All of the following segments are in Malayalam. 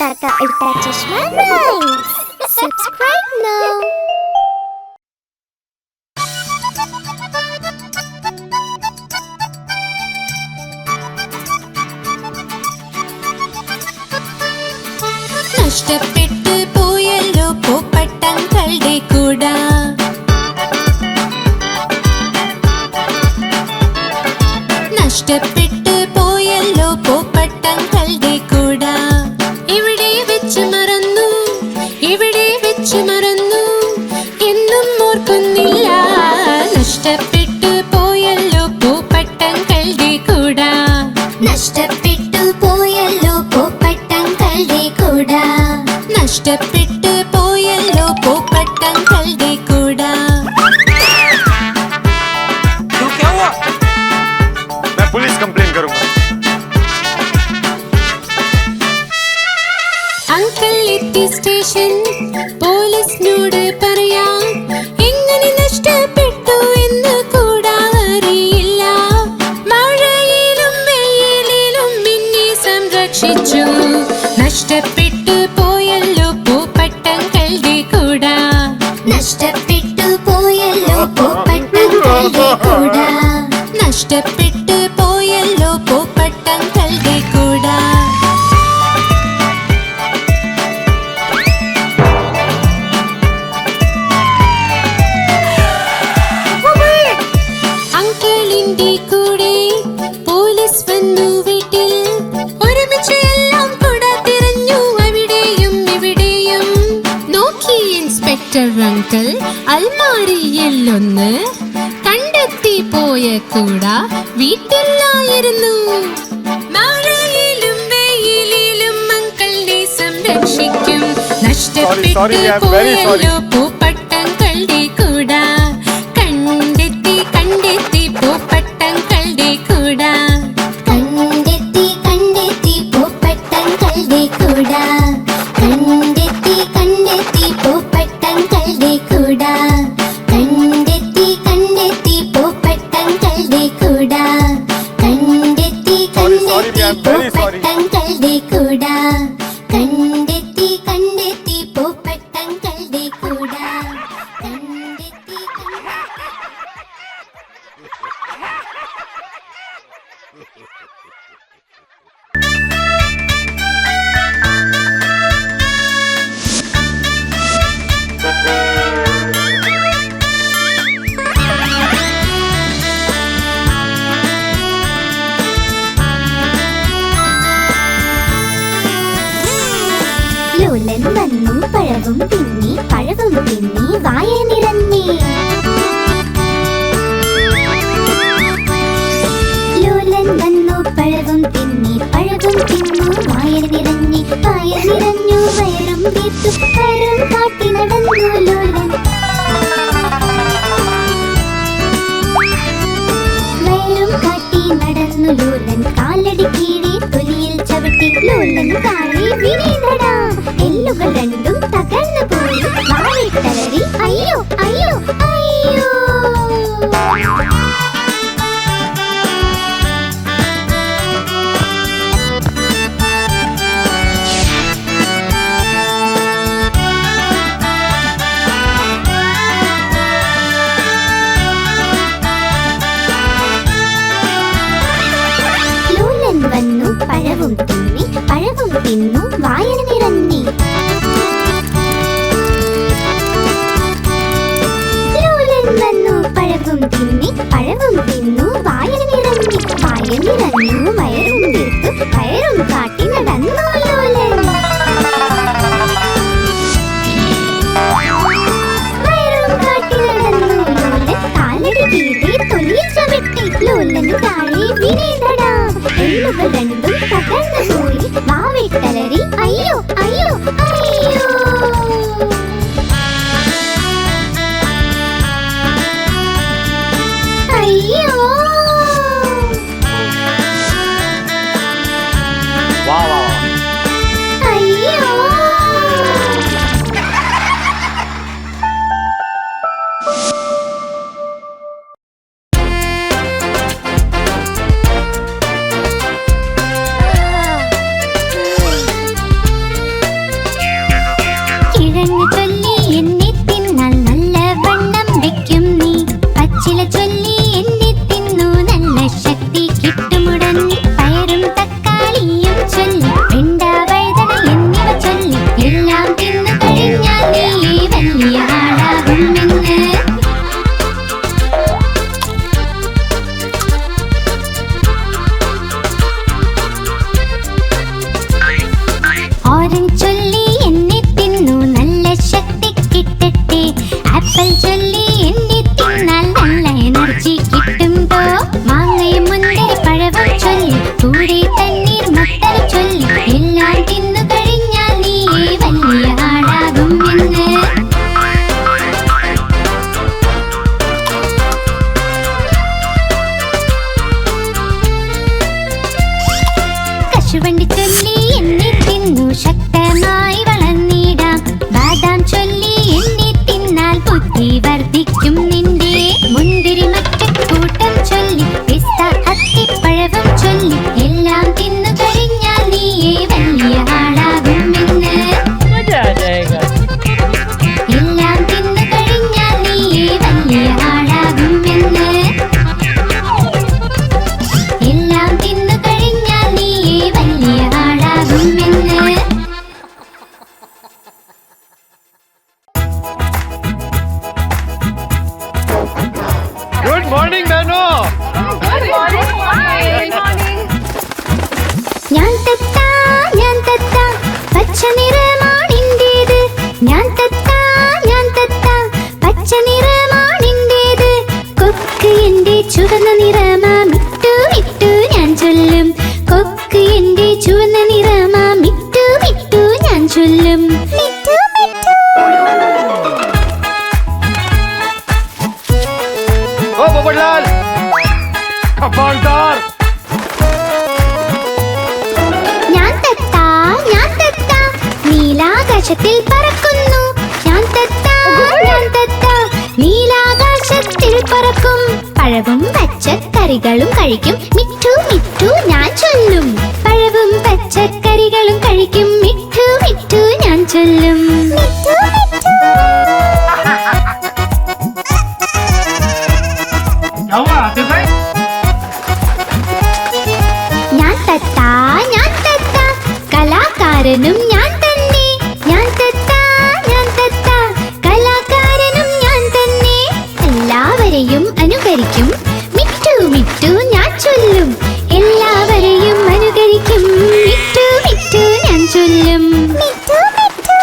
Ultra Chashma Rhymes. Subscribe now. നഷ്ടപ്പെട്ടു പോയല്ലോ പൂപ്പട്ടങ്ങളുടെ കൂട നഷ്ടപ്പെട്ടു പോയല്ലോ പൂപ്പട്ടങ്ങളുടെ കൂട ഇവിടെ വെച്ച് മറന്നു എന്നും ഓർക്കുന്നില്ല നഷ്ടപ്പെട്ടു പോയല്ലോ പൂപ്പട്ടങ്ങളുടെ കൂട നഷ്ടപ്പെട്ടു പോയല്ലോ പൂപ്പട്ടങ്ങളുടെ കൂട നഷ്ടപ്പെട്ടു പോയല്ലോ പൂപ്പട്ടങ്ങളുടെ കൂട क्या हुआ? मैं पुलिस कंप्लेन करूंगा। അങ്കിൾ എത്തി സ്റ്റേഷൻ പോലീസിനോട് പറയാം എങ്ങനെ നഷ്ടപ്പെട്ടു എന്ന് കൂടാ അറിയില്ല മഴയിലും വെയിലിലും എന്നെ സംരക്ഷിച്ചു നഷ്ടപ്പെട്ടു പോയല്ലോ പൂപ്പട്ടങ്ങളുടെ കൂട നഷ്ടപ്പെട്ടു പോയല്ലോ പൂപ്പട്ടങ്ങളുടെ കൂട നഷ്ടപ്പെട്ടു പോയല്ലോ പൂപ്പട്ടങ്ങളുടെ കൂട അങ്കിളിന്റെ കൂടെ പോലീസ് വന്നു വീട്ടിൽ ഒരുമിച്ച് എല്ലാം കൂട തിരഞ്ഞു അവിടെയും ഇവിടെയും നോക്കി ഇൻസ്പെക്ടർ അങ്കിൾ അൽമാരിയിലൊന്ന് കണ്ടെത്തി പോയ കൂട വീട്ടിലായിരുന്നു മഴയിലും വെയിലിലും അങ്കിളിനെ സംരക്ഷിക്കും നഷ്ടപ്പെട്ടു പോയല്ലോ പൂപ്പട്ടങ്ങളുടെ കൂട കണ്ടെത്തി പൂപ്പട്ടങ്ങളുടെ കൂട കണ്ടെത്തി പൂപ്പട്ടങ്ങളുടെ കൂട കണ്ടെത്തി പൂപ്പട്ടങ്ങളുടെ കൂട കണ്ടെത്തി പൂപ്പട്ടങ്ങളുടെ കൂട കണ്ടെത്തി പൂപ്പട്ടങ്ങളുടെ കൂട കണ്ടെത്തി പൂപ്പട്ടങ്ങളുടെ കൂട ലോലൻ വന്നു പഴവും തിന്നി വായ നിറഞ്ഞി ലോലൻ വന്നു പഴവും തിന്നു വായ നിറഞ്ഞു വയറും വീർത്തു വയറും കാട്ടി നടന്നു ലോലൻ കാലടി കീഴെ തൊലിയിൽ ചവിട്ടി ലോലൻ കാലിൽ വീണടാ എല്ലുകൾ രണ്ടും തകർന്നു പോയി വായിൽ തളറി അയ്യോ അയ്യോ അയ്യോ വന്നു പഴവും തിന്നു വായന നിറഞ്ഞി കശുവണ്ടി ചൊല്ലി എന്നെ തിന്നു ശക്തമായി വളർന്നിടാം. ബാദാം ചൊല്ലി എന്നെ തിന്നാൽ ബുദ്ധി വർദ്ധിക്കും നിന്റെ. മുന്തിരി മറ്റക്കൂട്ടം ചൊല്ലി പിസ്ത അത്തിപ്പഴവും ചൊല്ലി എല്ലാം തിന്നു കഴിഞ്ഞാൽ നീയേ വലിയ ആളാകുമെന്ന്. എല്ലാം തിന്നു കഴിഞ്ഞാൽ നീയേ വലിയ ആളാകുമെന്ന്. എല്ലാം തിന്നു കഴിഞ്ഞാൽ നീയേ വലിയ ആളാകുമെന്ന്. गुड मॉर्निंग बहनों. ഞാൻ തത്താ പച്ച നിറമാണിൻ്റേത്. ഞാൻ തത്താ പച്ച നിറമാണിൻ്റേത്. കൊക്ക് എന്റെ ചുവന്ന നിറമാ മിട്ടു മിട്ടു ഞാൻ ചൊല്ലും. കൊക്ക് എന്റെ ചുവന്ന നിറമാ മിട്ടു മിട്ടു ഞാൻ ചൊല്ലും. മിട്ടു മിട്ടു. ओ पोपटलाल, खबरदार. ഞാൻ തത്താ നീലാകാശത്തിൽ പറക്കുന്നു. ഞാൻ തത്താ നീലാകാശത്തിൽ പറക്കും. പഴവും പച്ചക്കറികളും കഴിക്കും മിട്ടു മിട്ടു ഞാൻ ചൊല്ലും. പഴവും പച്ചക്കറികളും കഴിക്കും മിട്ടു മിട്ടു ഞാൻ ചൊല്ലും. മിട്ടു മിട്ടു. ഞാൻ തത്താ കലാകാരനും ഞാൻ തന്നെ. ഞാൻ തത്താ കലാകാരനും ഞാൻ തന്നെ. എല്ലാവരെയും അനുകരിക്കും മിട്ടു മിട്ടു ഞാൻ ചൊല്ലും. എല്ലാവരെയും അനുകരിക്കും മിട്ടു മിട്ടു ഞാൻ ചൊല്ലും. മിട്ടു മിട്ടു.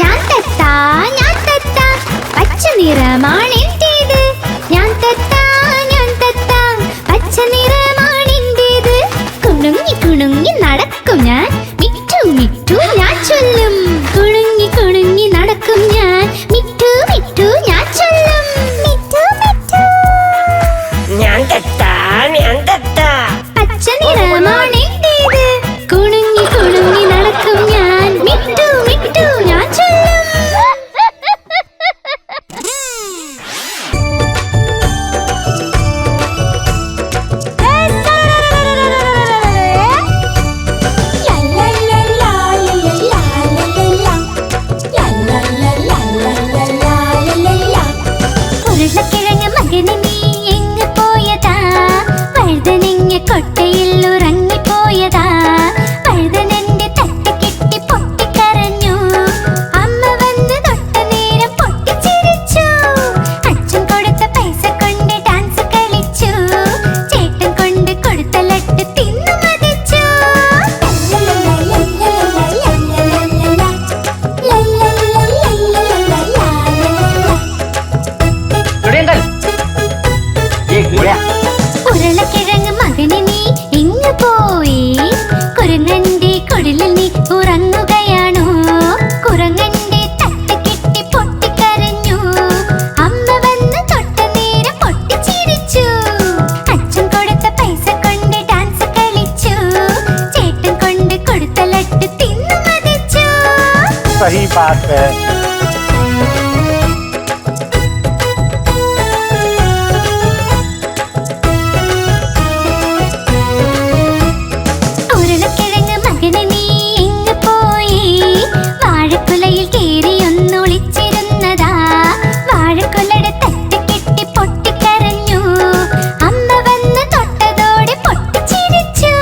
ഞാൻ തത്താ പച്ച നിറമാണെൻ്റേത്. ഞാൻ തത്താ പച്ച നിറമാണെൻ്റേത്. കുണുങ്ങി കുണുങ്ങി നടക്കും ഞാൻ മിട്ടു മിട്ടു ഞാൻ ചൊല്ലും. കുണുങ്ങി കുണുങ്ങി നടക്കും ഞാൻ മിട്ടു മിട്ടു ഞാൻ ചൊല്ലും. മിട്ടു മിട്ടു. ഞാൻ തത്താ പച്ച നിറമാണെൻ്റേത്. കുണുങ്ങി കുണുങ്ങി നടക്കും ഞാൻ മിട്ടു മിട്ടു ഞാൻ ചൊല്ലും. ഉരുളക്കിഴങ്ങ് മകന് നീ എങ്ങ് പോയതാ? വഴുതനങ്ങ കൊട്ടയിൽ ഉറങ്ങിപ്പോയതാ. വഴുതനന്റെ തട്ട് കെട്ടി പൊട്ടിക്കരഞ്ഞു. അമ്മ വന്ന് തൊട്ട നേരം പൊട്ടിച്ചിരിച്ചു. അച്ഛൻ കൊടുത്ത പൈസ കൊണ്ട് ഡാൻസ് കളിച്ചു. ചേട്ടൻ കൊണ്ട് കൊടുത്ത ലട്ട് തിന്നു മതിച്ചു. ഉരുളക്കിഴങ്ങ് മകന് നീ ഇങ്ങ് പോയി. കുരങ്ങന്റെ കുടിലിൽ നീ ഉറങ്ങുകയാണോ? കുരങ്ങന്റെ തട്ട് കെട്ടി പൊട്ടിക്കരഞ്ഞു. അമ്മ വന്ന് തൊട്ട നേരം പൊട്ടിച്ചിരിച്ചു. അച്ഛൻ കൊടുത്ത പൈസ കൊണ്ട് ഡാൻസ് കളിച്ചു. ചേട്ടൻ കൊണ്ട് കൊടുത്ത ലട്ട് തിന്നു മതിച്ചു. सही बात है. ഉരുളക്കിഴങ്ങ് മകന് നീ എങ്ങ് പോയി? വാഴക്കുലയിൽ കേറി ഒന്നൊളിച്ചിരുന്നതാ. വാഴക്കുലയുടെ തട്ട് കെട്ടി പൊട്ടിക്കരഞ്ഞു. അമ്മ വന്ന് തൊട്ടതോടെ പൊട്ടിച്ചിരിച്ചു.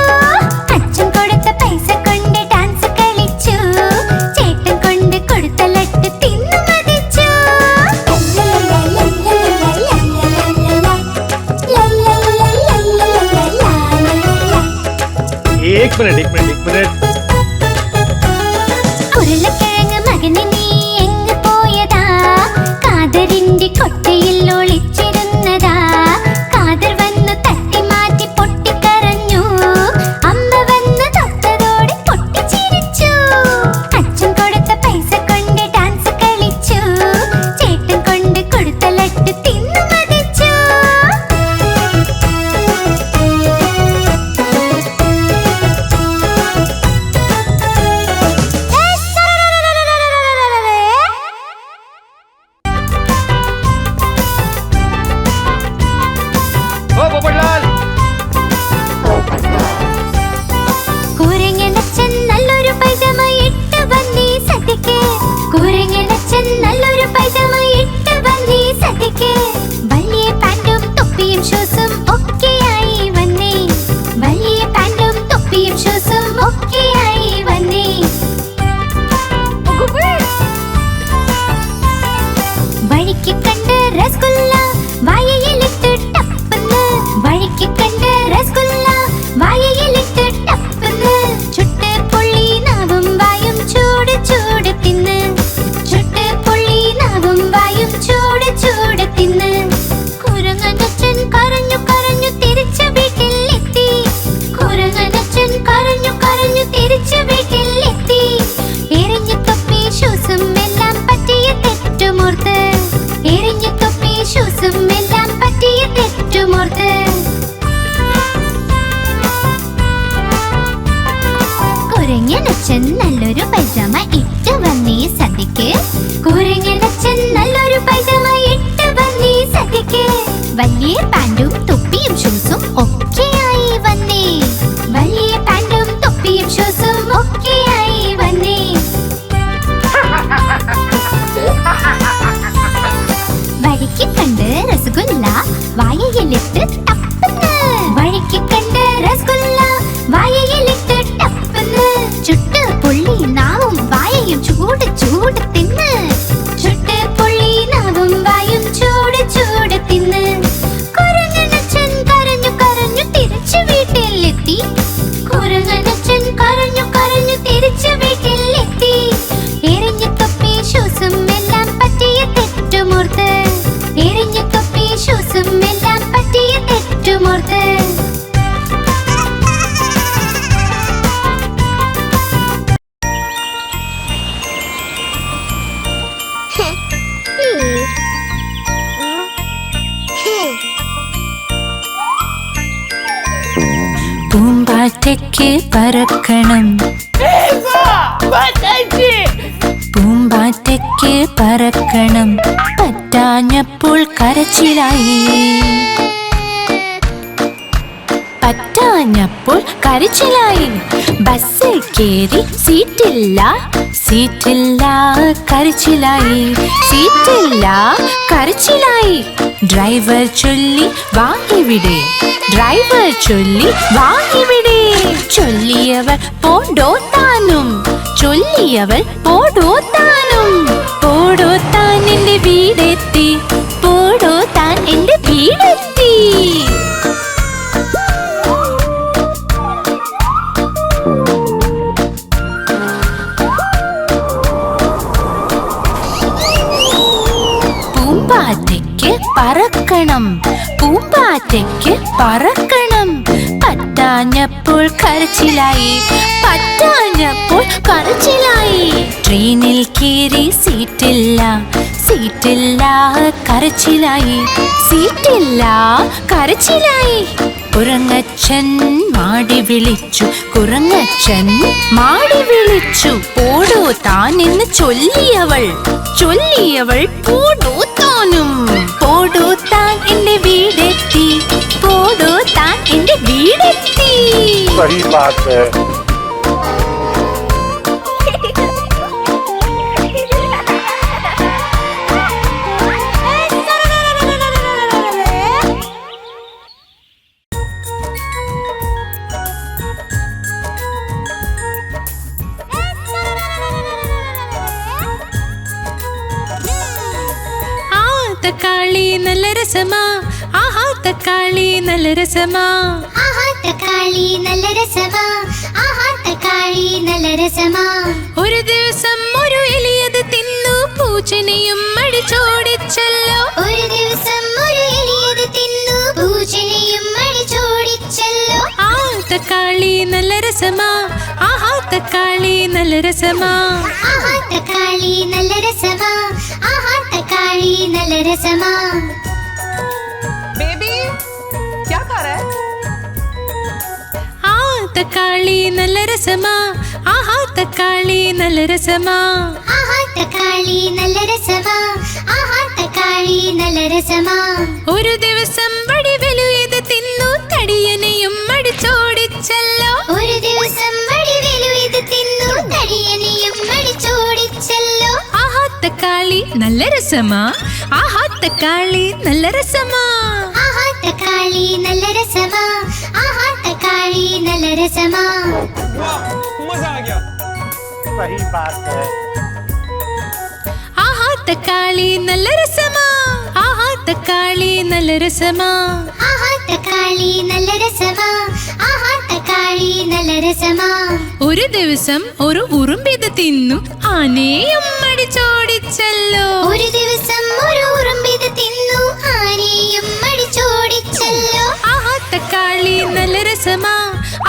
അച്ഛൻ കൊടുത്ത പൈസ കൊണ്ട് ഡാൻസ് കളിച്ചു. ചേട്ടൻ കൊണ്ട് കൊടുത്ത ലട്ട് തിന്നു പൂമ്പാറ്റയ്ക്ക് പറക്കണം, പൂമ്പാറ്റയ്ക്ക് പറക്കണം, പറ്റാഞ്ഞപ്പോൾ കരച്ചിലായി, പറ്റാഞ്ഞപ്പോൾ കരച്ചിലായി. ബസ്സിൽ കേറി സീറ്റില്ല, സീറ്റില്ല കരച്ചിലായി, സീറ്റില്ല കരച്ചിലായി. ഡ്രൈവർ ചൊല്ലി വാങ്ങിവിടെ, ഡ്രൈവർ ചൊല്ലി വാങ്ങിവിടെ. ചൊല്ലിയവർ പോടോ താനും, ചൊല്ലിയവർ പോടോ താനും. പോടോ താൻ എന്റെ വീടെത്തി, പോടോ താൻ എന്റെ വീടെത്തി. പൂമ്പാറ്റയ്ക്ക് പറക്കണം, പൂമ്പാറ്റയ്ക്ക് പറക്കണം, പറ്റാഞ്ഞപ്പോൾ കരച്ചിലായി, പറ്റാഞ്ഞപ്പോൾ കരച്ചിലായി. ട്രെയിനിൽ കേറി സീറ്റില്ല, സീറ്റില്ല കരച്ചിലായി, സീറ്റില്ല കരച്ചിലായി. കുരങ്ങച്ചൻ മാടി വിളിച്ചു, കുരങ്ങച്ചൻ മാടി വിളിച്ചു. പോടോ താൻ എന്ന് ചൊല്ലിയവൾ, ചൊല്ലിയവൾ പോടോ താനും. പോടോ താൻ എന്റെ വീടെത്തി, പോടോ താൻ എന്റെ വീടെത്തി. सही बात है. തക്കാളി നല്ല രസമാ, ആഹാ തക്കാളി നല്ല രസമാ, ആഹാ തക്കാളി നല്ല രസമാ, ആഹാ തക്കാളി നല്ല രസമാ. ഒരു ദിവസം ഒരു എലിയത് തിന്നു, പൂച്ചനെയും അടിച്ചോടിച്ചല്ലോ. ഒരു ദിവസം ഒരു എലിയത് തിന്നു, പൂച്ചനെയും അടിച്ചോടിച്ചല്ലോ. ആ തക്കാളി നല്ല രസമാ, ആഹാ തക്കാളി നല്ല രസമാ, ആഹാ തക്കാളി നല്ല രസമാ, ആഹാ തക്കാളി നല്ല രസമാ. बेबी क्या कर रहा है? ആ തക്കാളി നല്ല രസമാ, ആഹാ തക്കാളി നല്ല രസമാ. ആഹാ തക്കാളി നല്ല രസമാ, ആഹാ തക്കാളി നല്ല രസമാ. ഒരു ദിവസം വടിവലു ഇത് തിന്നു, തടിയനെയും അടിച്ചോടിച്ചല്ലോ. ഒരു ദിവസം വടിവേലു ഇത് തിന്നു, തടിയനെയും അടിച്ചോടിച്ചല്ലോ. ആഹാ തക്കാളി നല്ല രസമാ, ആഹാ തക്കാളി നല്ല രസമാ. ആഹാ തക്കാളി നല്ല രസമാ, ആഹാ തക്കാളി നല്ല രസമാ. मजा आ गया. सही बात है. ആഹാ തക്കാളി നല്ല രസമാ, ആഹാ തക്കാളി നല്ല രസമാ. ആഹാ തക്കാളി നല്ല രസമാ, ആഹാ തക്കാളി നല്ല രസമാ. ഒരു ദിവസം ഒരു ഉറുമ്പിത് തിന്നു, ആനയും അടിച്ചോടിച്ചല്ലോ. ഒരു ദിവസം ഒരു ഉറുമ്പിത് തിന്നു, ആനയും അടിച്ചോടിച്ചല്ലോ. ആഹാ തക്കാളി നല്ല രസമാ,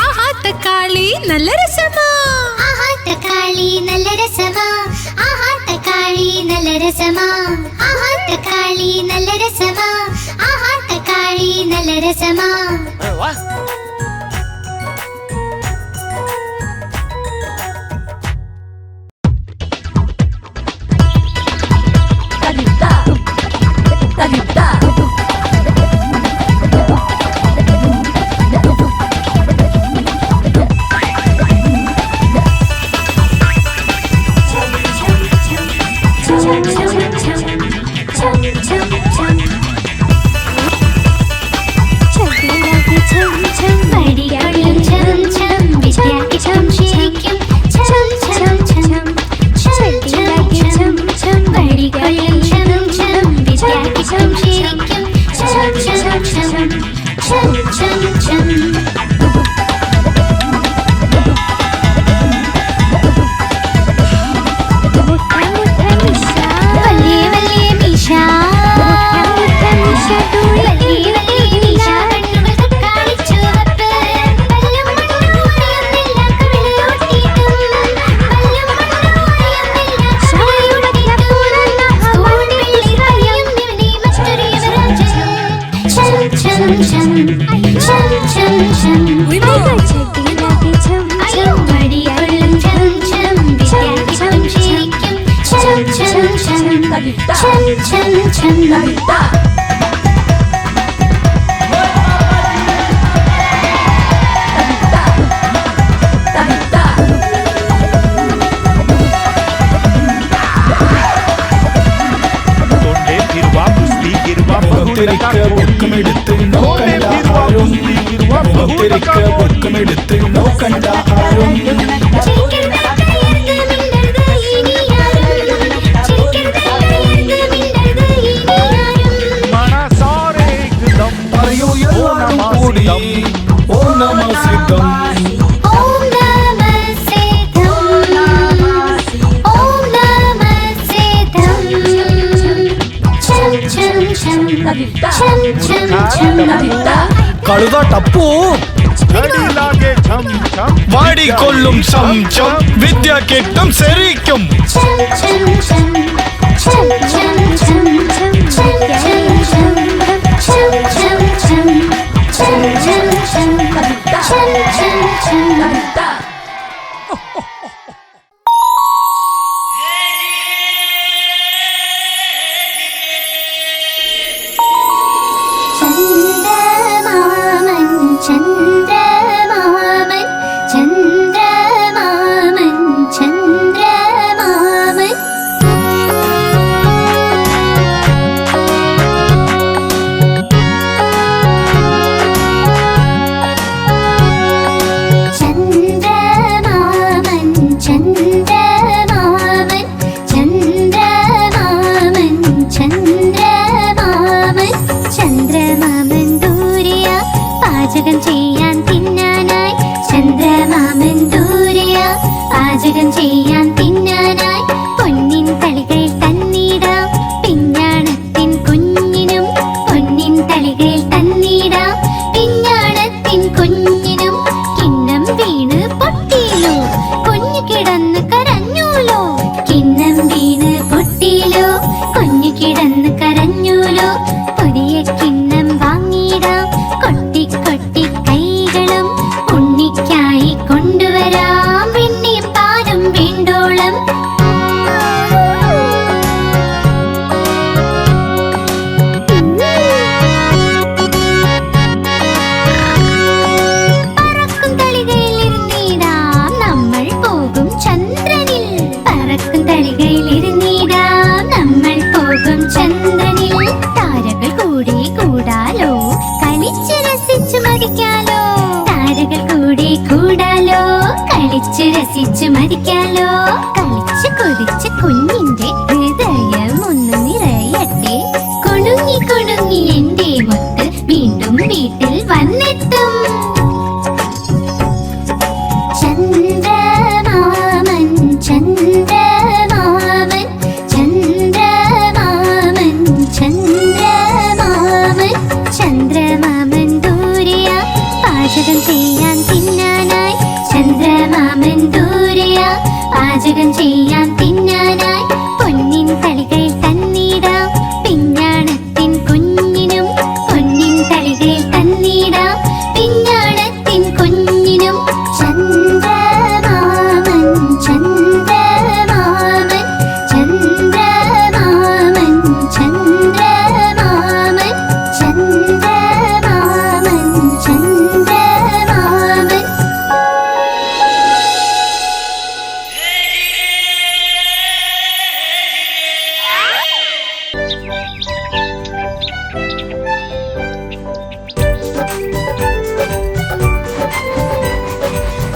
ആഹാ തക്കാളി നല്ല രസമാ. ആഹാ തക്കാളി നല്ല രസമാ, ആഹാ തക്കാളി നല്ല രസമാ. ആഹാ തക്കാളി നല്ല രസമാ, ആഹാ തക്കാളി നല്ല രസമാ. वाह. chum chum chum chum chum chum കഴുത ടപ്പു വാടിക്കൊള്ളും സംശം വിദ്യ കിട്ടും ശരിക്കും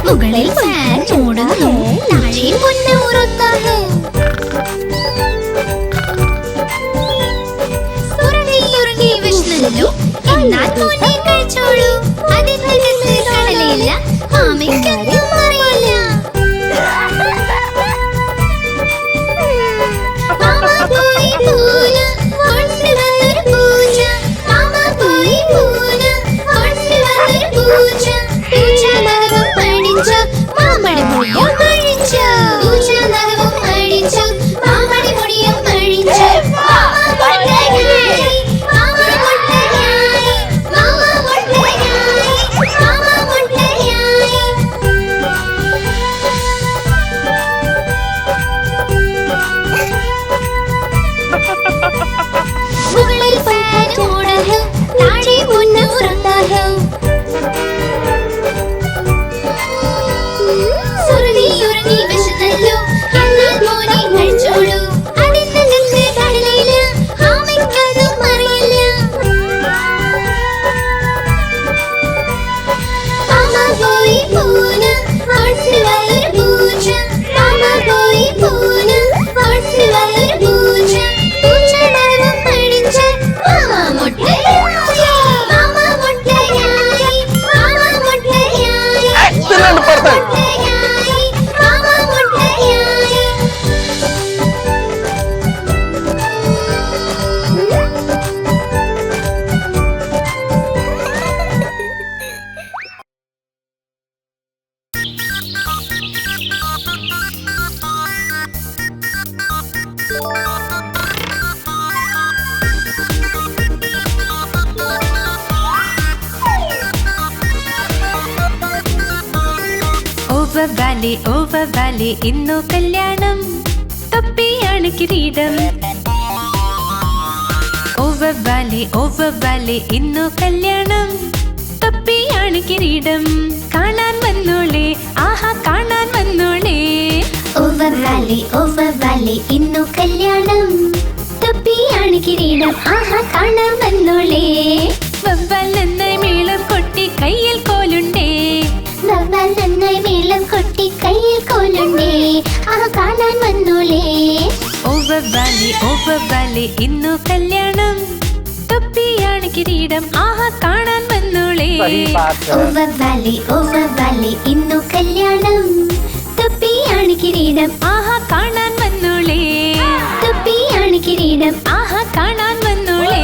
മുകളിൽ ഫാൻ ഓടുന്നു, താഴെ പൊന്ന് ഉറങ്ങുന്നു. ഉറങ്ങി വിഷ്ണല്ലോ, എന്നാൽ പൊന്നെ കഴിച്ചോളൂ. അതിനകത്ത് കടലയില്ല, ആമയ്ക്കൊന്നും അറിയില്ല. മാമ പോയി പൂന കൊണ്ടുവന്നൊരു പൂച്ച, മാമ പോയി പൂന കൊണ്ടുവന്നൊരു പൂച്ച. പൂച്ച പഠിച്ച ഓവർ വാലി ഇന്നു കല്യാണം തൊപ്പിയാണ് കിരീടം ഓവർ വാലി ഇന്നു കല്യാണം തൊപ്പിയാണ് കിരീടം കാണാൻ വന്നോളേ ആഹാ കാണാൻ വന്നോളേ ഓവർ വാലി ഇന്നു കല്യാണം തൊപ്പിയാണ് കിരീടം ആഹാ കാണാൻ വന്നോളേ വവ്വാൽ നന്നായി മേളം കൊട്ടി കയ്യിൽ കോലുണ്ടേ വവ്വാൽ നന്നായി മേളം കൊട്ടി കയ്യിൽ കോലുണ്ടേ ആഹാ കാണാൻ വന്നോളേ ഓവർ വാലി ഇന്നു കല്യാണം തൊപ്പിയാണ് കിരീടം ആഹാ കാണാൻ വന്നോളേ ഓവർ വാലി ഇന്നു കല്യാണം തൊപ്പിയാണ് കിരീടം ആഹാ കാണാൻ വന്നോളേ തൊപ്പിയാണ് കിരീടം ആഹാ കാണാൻ വന്നോളേ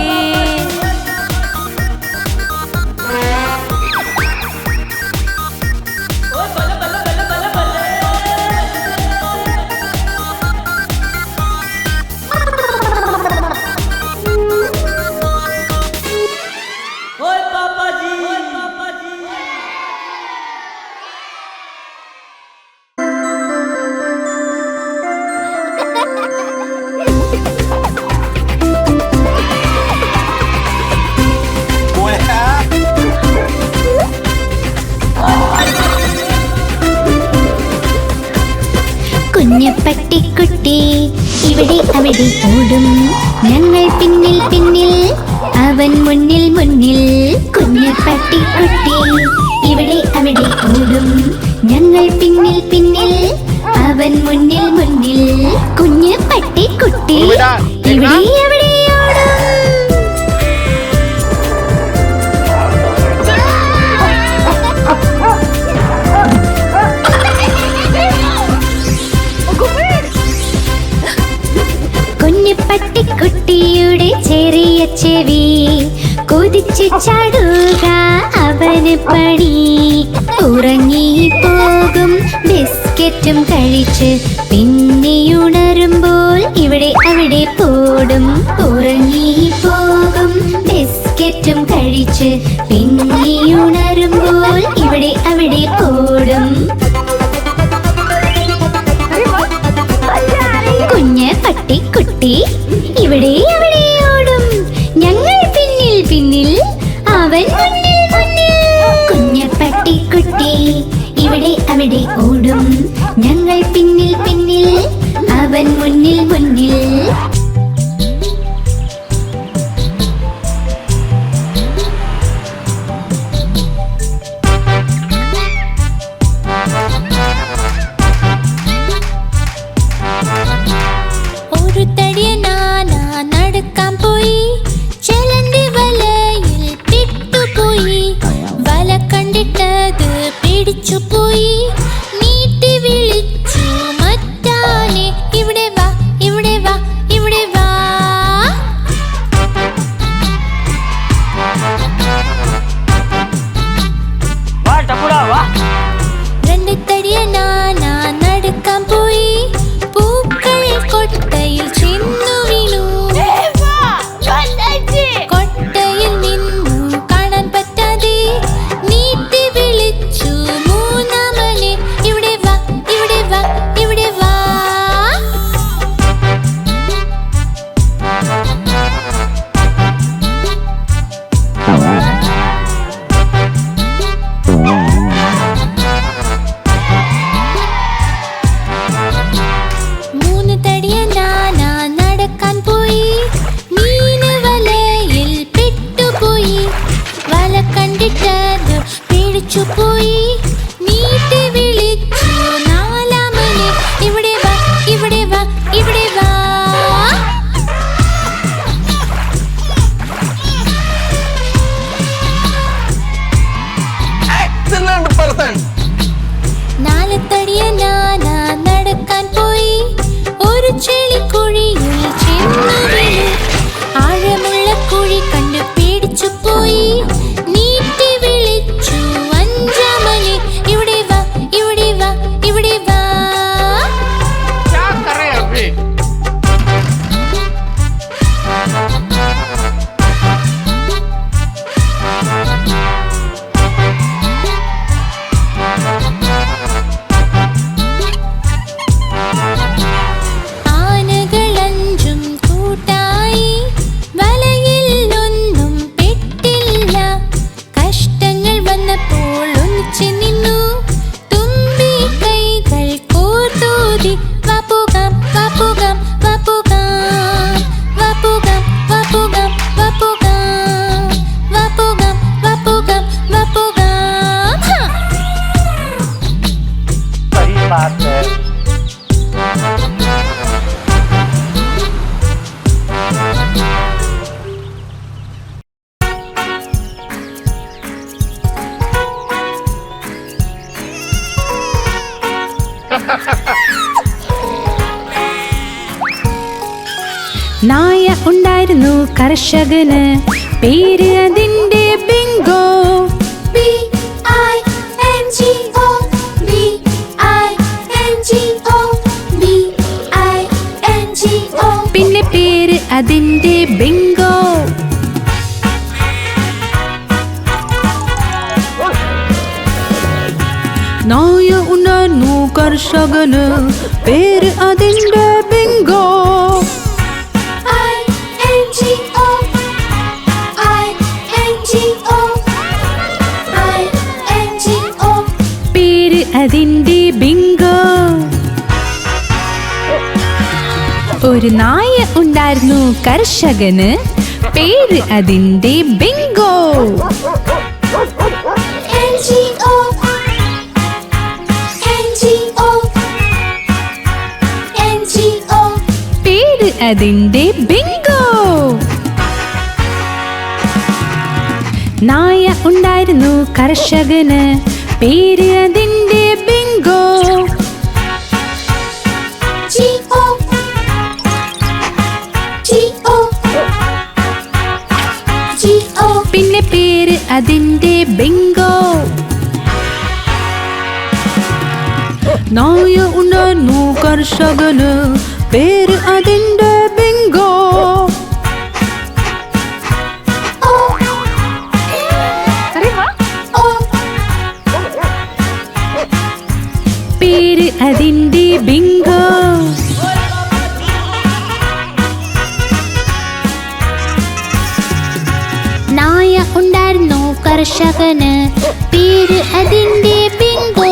കുഞ്ഞപ്പട്ടിക്കുട്ടി ഇവിടെ അവിടെ ഓടും ഞങ്ങൾ പിന്നിൽ പിന്നിൽ അവൻ മുന്നിൽ മുന്നിൽ കുഞ്ഞപ്പട്ടിക്കുട്ടി ഇവിടെ അവിടെ ഓടും ഞങ്ങൾ പിന്നിൽ പിന്നിൽ അവൻ മുന്നിൽ മുന്നിൽ കുഞ്ഞപ്പട്ടിക്കുട്ടി ഇവിടെ അവിടെ ഓടും കുഞ്ഞപ്പട്ടിക്കുട്ടിയുടെ ചെറിയ ചെവി കൊതിച്ചു ചാടുക അവന് പണി ഉറങ്ങി പോകും ബിസ്ക്കറ്റും കഴിച്ച് പിന്നെയുണരുമ്പോൾ ഇവിടെ അവിടെ പോടും ഉറങ്ങി പോകും ബിസ്ക്കറ്റും കഴിച്ച് പിന്നെയുണരുമ്പോൾ ഇവിടെ അവിടെ പോടും കുഞ്ഞപ്പട്ടിക്കുട്ടി ഇവിടെ അവിടെ ഓടും ഞങ്ങൾ പിന്നിൽ പിന്നിൽ അവൻ മുന്നിൽ മുന്നിൽ കുഞ്ഞപ്പട്ടിക്കുട്ടി ഇവിടെ അവിടെ ഓടും ഞങ്ങൾ പിന്നിൽ പിന്നിൽ അവൻ മുന്നിൽ മുന്നിൽ പോയി നീട്ടി വിളിച്ചു മറ്റാനെ ഇവിടെ വാ ഇവിടെ വാ ഇവിടെ വാ രണ്ട് തടിയ നാനാ നടക്കാൻ പോയി പൂക്കൾ കൊട്ടയിൽ ചെന്നു വീണു കൊട്ടയിൽ നിന്നു കാണാൻ പറ്റാതെ നീട്ടി വിളിച്ചു മൂന്നാമനെ ഇവിടെ വാ ഇവിടെ വാ ഇവിടെ വാ മൂന്ന് തടിയ നാനാ നടക്കാൻ പോയി മീന് വലയിൽ പെട്ടുപോയി വല കണ്ടിട്ടത് പേടിച്ചു പോയി നീട്ടി വിളിച്ചു നാലാമനെ ഇവിടെ വാ ഇവിടെ വാ ഇവിടെ വാ നാല് തടിയ നാനാ നടക്കാൻ പോയി ഒരു ചെളിക്കുഴിയിൽ ചെന്നു വീണു ആഴമുള്ള കുഴി കണ്ട് പേടിച്ചു പോയി നീട്ടി വിളിച്ചു അഞ്ചാമനെ ഇവിടെ വാ ഇവിടെ വാ ഇവിടെ വാ നായ ഉണ്ടായിരുന്നു കർഷകന്, പേര് അതിന്റെ ബിങ്കോ. BINGO, BINGO, BINGO. പിന്നെ പേര് അതിന്റെ ബിങ്കോ. നായ ഉണ്ടായിരുന്നു കർഷകന്, പേര് അതിന്റെ ബിങ്കോ. INGO, INGO, INGO. പേര് അതിന്റെ ബിങ്കോ. ഒരു നായ ഉണ്ടായിരുന്നു കർഷകന്, പേര് അതിന്റെ ബിങ്കോ. NGO, NGO, NGO. പേര് അതിന്റെ ബിങ്കോ. നായ ഉണ്ടായിരുന്നു കർഷകന്, പേര് അതിന്റെ ബിങ്കോ. GO, GO, GO. പിന്നെ പേര് അതിന്റെ ബിങ്കോ. നായ ഉണ്ടായിരുന്നു കർഷകന്, പേര് അതിന്റെ ബിങ്കോ. O, O. പേര് അതിന്റെ ബിങ്കോ. നായ ഉണ്ടായിരുന്നു കർഷകന്, പേര് അതിന്റെ ബിങ്കോ.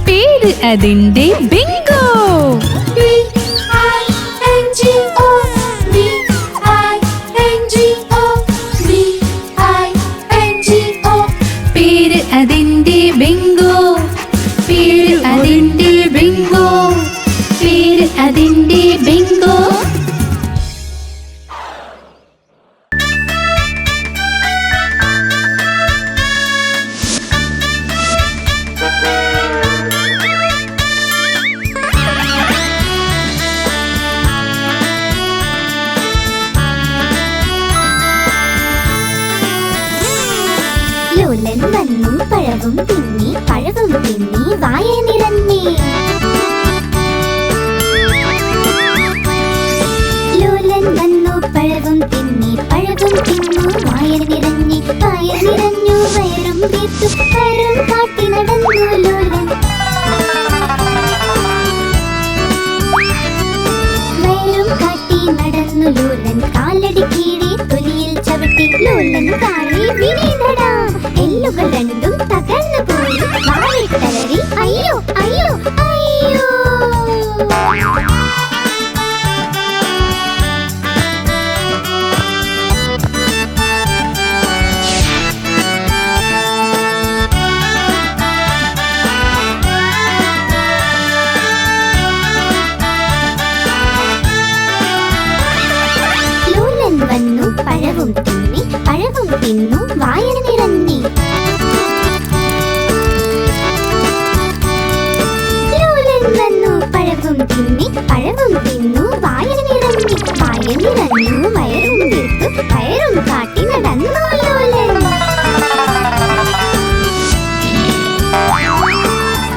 പേര് അതിന്റെ ബിങ്കോ. BINGO, BINGO, BINGO. പേര് അതിന്റെ ബിങ്കോ. പേര് അതിന്റെ ബിങ്കോ. പേര് അതിന്റെ ബിങ്കോ. ലോലൻ വന്നു പഴവും തിന്നി, പഴവും തിന്നി വായ നിറഞ്ഞി. ലോലൻ വന്നു പഴവും തിന്നി, പഴവും തിന്നു വായ നിറഞ്ഞി. വായ നിറഞ്ഞു വയറും വീർത്തു, വയറും കാട്ടി നടന്നു ലോലൻ. വയറും കാട്ടി നടന്നു ലോലൻ, കാലടി കീഴെ തൊലിയിൽ ചവിട്ടി. ലോലൻ കാളി വിനീതടാ, എല്ലുകൾ രണ്ടും തകർന്നു പോയി. വാലിട്ടലറി അയ്യോ അയ്യോ അയ്യോ. ലോലൻ വന്നു പഴവും തിന്നി, പഴവും തിന്നു വായ നിറഞ്ഞി. ലോലൻ വന്നു പഴവും തിന്നി, പഴവും തിന്നു വായ നിറഞ്ഞി. വായ നിറഞ്ഞു വയറും വീർത്തു, വയറും കാട്ടി നടന്നു ലോലൻ.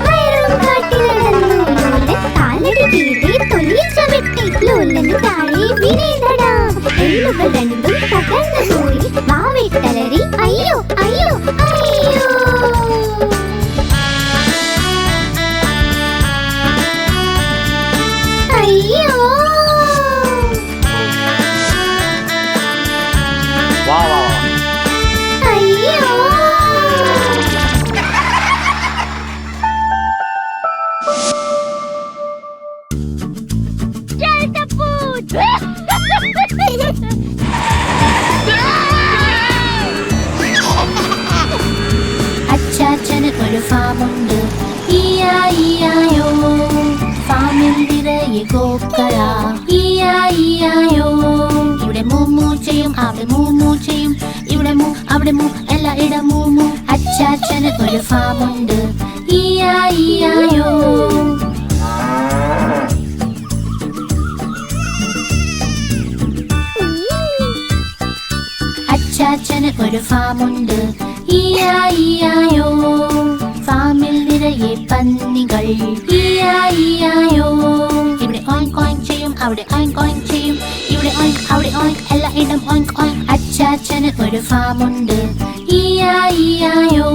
വയറും കാട്ടി നടന്നു ലോലൻ, കാലടി കീഴെ തൊലിയിൽ ചവിട്ടി. ലോലൻ താഴെ വിനീതടാ, എല്ലുകൾ രണ്ടും തകർന്നു പോയി. വാവിട്ടലറി അയ്യോ അയ്യോ അയ്യോ. അയ്യോ. വാ വാ വാ. അയ്യോ. അച്ചാച്ചന് ഒരു ഫാമുണ്ട്, ഇയായിയായോ. ഫാമിൽ നിറയെ കോക്കള, ഇയായിയായോ. ഇവിടെ മൂമൂ ചെയ്യും, അവിടെ മൂമൂ ചെയ്യും. ഇവിടെ മൂ അവിടെ മൂ എല്ലായിടം മൂമൂ. അച്ഛ അച്ചാച്ചന് ഒരു ഫാമുണ്ട്. ഇയായിയായോ. അച്ചാച്ചന് ഒരു ഫാമുണ്ട്. ഇയായിയായോ. ഫാമിൽ നിറയെ പന്നികൾ. ഇയായിയായോ. ഇവിടെ ഓയിങ്ക് ഓയിങ്ക് ചെയ്യും, അവിടെ ഓയിങ്ക് ഓയിങ്ക് ചെയ്യും. ഇവിടെ ഓയിങ്ക്, അവിടെ ഓയിങ്ക്, എല്ലായിടം ഓയിങ്ക് ഓയിങ്ക്. അച്ചാച്ചന് ഒരു ഫാമുണ്ട്. ഇയായിയായോ.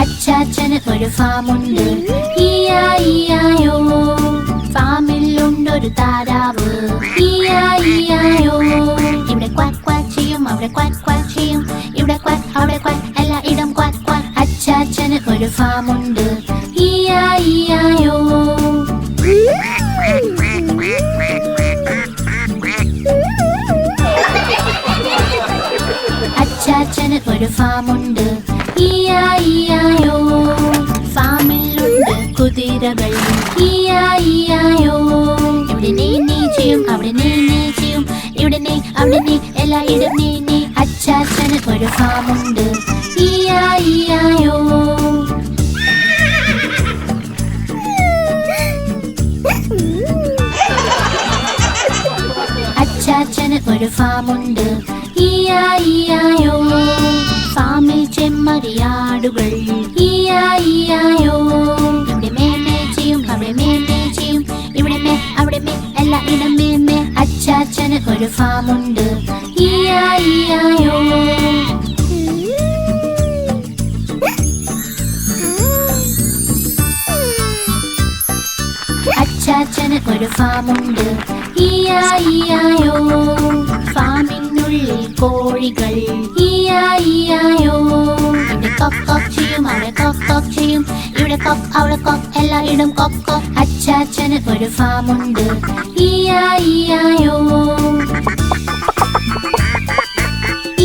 അച്ചാച്ചന് ഒരു ഫാമുണ്ട്. ഇയായിയായോ. ഫാമിലുണ്ടൊരു താരാവ്. ഇയായിയായോ. ഇവിടെ ക്വാക്ക് ക്വാക്ക് ചെയ്യും, അവിടെ ക്വാക്ക് ക്വാക്ക് ചെയ്യും. ഇവിടെ ക്വാക്ക്, അവിടെ ക്വാക്ക്, എല്ലായിടം ക്വാക്ക് ക്വാക്ക്. അച്ചാച്ചന് ഒരു ഫാമുണ്ട്. ഇയായിയായോ. അച്ചാച്ചന് ഒരു ഫാമുണ്ട്. ഇയായിയായോ. ഫാമിലുണ്ട് കുതിരകൾ. ഇയായിയായോ. ഇവിടെ നീ ചെയ്യും, അവിടെ നീ ചെയ്യും. ഇവിടെ നീ, അവിടെ നീ, എല്ലായിടം നീ. അച്ചാച്ചന് ഒരു ഫാമുണ്ട്. ഇയായിയായോ. അച്ചാച്ചന് ഒരു ഫാമുണ്ട്. ഇയായിയായോ. ഫാമിൽ ചെമ്മരിയാടുകൾ. ഇയായിയായോ. ഇവിടെ മേമേ ചെയ്യും, അവിടെ മേമേ ചെയ്യും. ഇവിടെ മേ, അവിടെ മേ, എല്ലായിടം മേമേ. അച്ചാച്ചന് ഒരു ഫാമുണ്ട്. ഇയായിയായോ. അച്ചാച്ചന് ഒരു ഫാമുണ്ട്. ഇയായിയായോ. ഫാമിനുള്ളിൽ കോഴികൾ. ഇയായിയായോ. ഇവിടെ കൊക്ക് കൊക്ക് ചെയ്യും, അവിടെ കൊക്ക് കൊക്ക് ചെയ്യും. ഇവിടെ കൊക്ക്, അവിടെ കൊക്ക്, എല്ലായിടം കൊക്ക് കൊക്ക്. അച്ചാച്ചന് ഒരു ഫാമുണ്ട്. ഇയായിയായോ.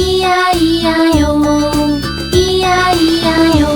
ഇയായിയായോ. ഇയായിയായോ.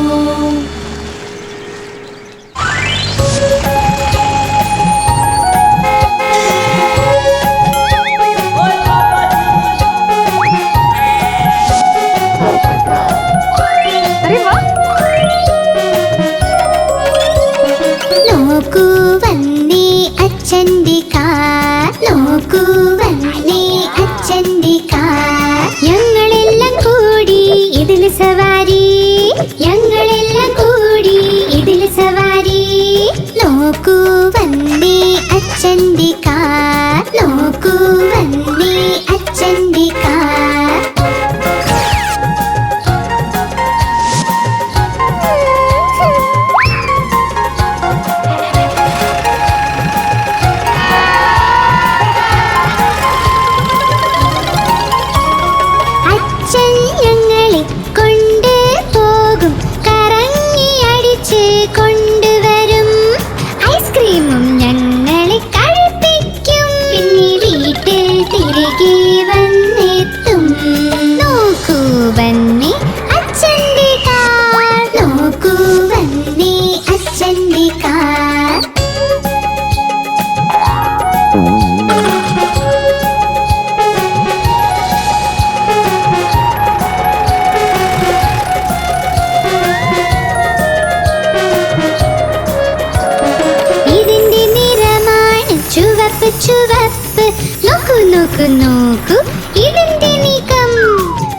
നോക്കൂ വന്നേ അച്ഛൻ്റെ കാർ. നോക്കൂ വന്നേ അച്ഛൻ്റെ കാർ. ഞങ്ങളെല്ലാം കൂടി ഇതിൽ സവാരി. ഞങ്ങളെല്ലാം കൂടി ഇതിൽ സവാരി. നോക്കൂ വന്നേ അച്ഛൻ്റെ കാർ. നോക്കൂ വന്നേ അച്ഛൻ്റെ കാർ. ചുവപ്പ് നോക്കൂ നോക്കൂ നോക്കൂ ഇതിന്റെ നീക്കം.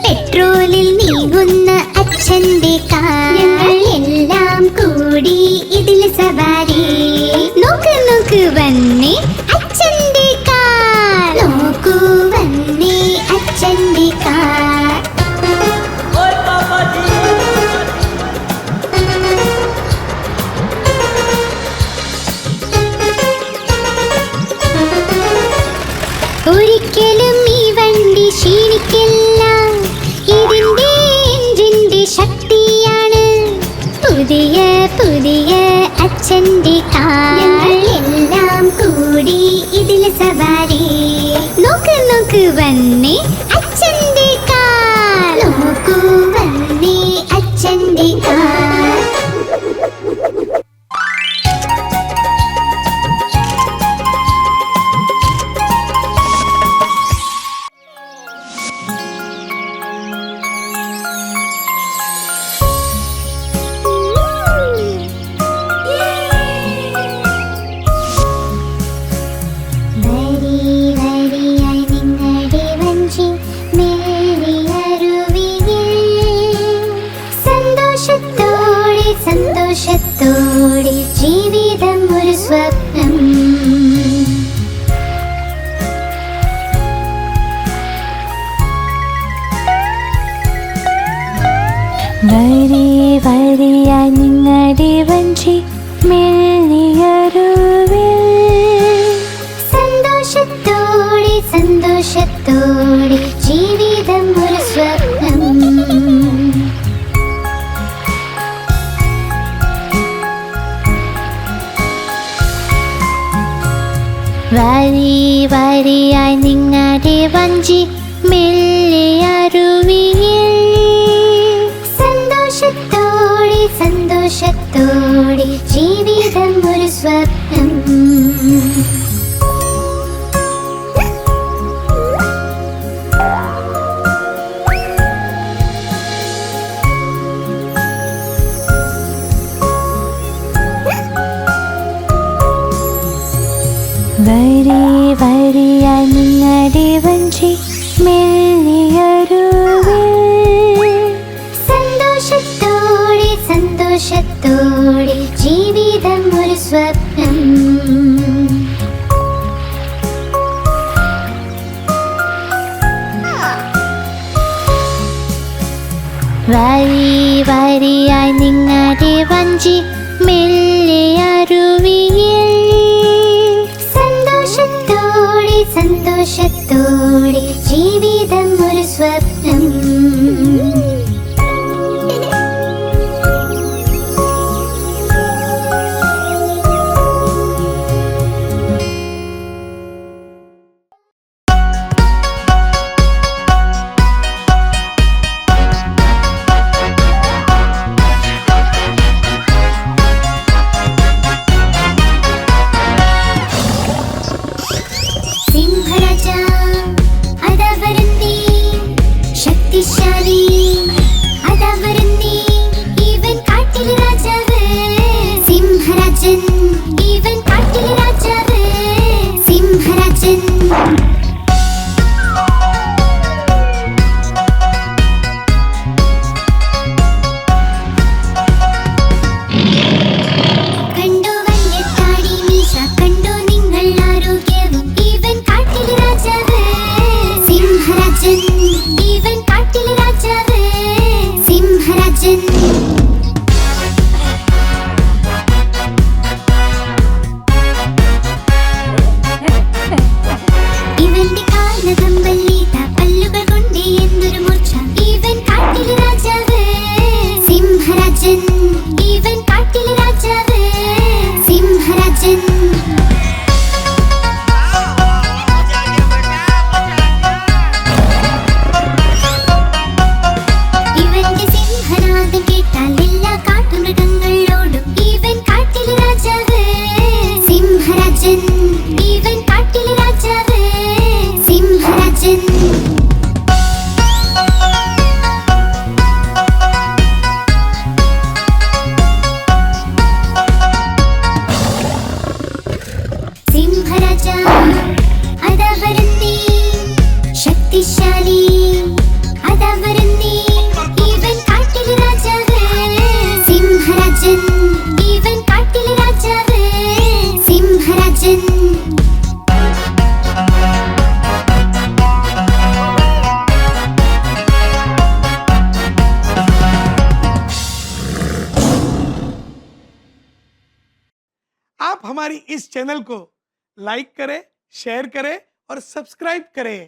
പെട്രോളിൽ നീങ്ങുന്ന അച്ഛന്റെ കാർ. ഞങ്ങൾ എല്ലാം കൂടി ഇതിൽ സവാരി. നോക്കൂ നോക്കൂ വന്നേ അച്ഛന്റെ കാർ. നോക്കൂ വന്നേ അച്ഛന്റെ കാർ. ഒരിക്കലും ഈ വണ്ടി ക്ഷീണിക്കില്ല. ഇതിന്റെ എഞ്ചിന്റെ ശക്തിയാണ്. പുതിയ പുതിയ അച്ഛന്റെ കാർ. ഞങ്ങൾ എല്ലാം കൂടി ഇതിൽ സവാരി. നോക്ക് നോക്ക് വന്നേ അച്ഛന്റെ കാർ. നോക്കൂ വന്നേ അച്ഛന്റെ കാർ. സ്വപ്നം. വരി വരിയായി നിങ്ങളുടെ വഞ്ചി മെല്ലിയരുവിൽ സന്തോഷത്തോടെ സന്തോഷത്തോടെ ജീവിതം ഒരു സ്വപ്നം. വരി വരിയായി നിങ്ങളുടെ വഞ്ചി മെല്ലിയരുവിൽ സന്തോഷത്തോടെ സന്തോഷത്തോടെ ജീവിതം ഒരു സ്വപ്നം. വരി വരിയായി നിങ്ങളുടെ വഞ്ചി മെല്ലിയരുവിൽ സന്തോഷത്തോടെ സന്തോഷത്തോടെ ജീവിതം ഒരു സ്വപ്നം. വരി വരിയായി നിങ്ങളുടെ വഞ്ചി മെല്ലിയരുവിൽ സന്തോഷത്തോടെ സന്തോഷത്തോടെ ജീവിതം ഒരു സ്വപ്നം. സിംഹരാജ അതാ വരുന്നേ, ശക്തിശാലി അതാ വരുന്നേ, ഇവൻ കാട്ടിലെ രാജാവ്. സിംഹരാജൻ ഇവൻ കാട്ടിലെ രാജാവ്. സിംഹരാജൻ കണ്ടോ വലിയ താടി മീശ, കണ്ടോ നിങ്ങൾ ആരോഗ്യവും, ഇവൻ കാട്ടിലെ രാജാവ്. സിംഹരാജൻ ഇവൻ കാട്ടിലെ രാജാവ്. സിംഹരാജൻ ഇവന്റെ കാലതമ്പല്ലീത പല്ലുകൾ കൊണ്ട് എന്തൊരു മൂർച്ച, ഇവൻ കാട്ടിലെ രാജാവ്. സിംഹരാജൻ ഇവൻ കാട്ടിലെ രാജാവ്. സിംഹരാജൻ ഇവന്റെ സിംഹനാദം കേട്ടാൽ എല്ലാ കാട്ടുമൃഗങ്ങളോടും, ഇവൻ കാട്ടിലെ രാജാവ്. സിംഹരാജൻ ഇവൻ കാട്ടിലെ രാജാവ്. സിംഹരാജൻ സിംഹരാജ അതാ വരുന്നേ, ശക്തിശാലി അതാ വരുന്നേ, ഇവൻ കാട്ടിലെ രാജാവ്. സിംഹരാജൻ ഇവൻ കാട്ടിലെ രാജാവ്. സിംഹരാജൻ आप हमारी इस चैनल को लाइक करें, शेयर करें और सब्सक्राइब करें।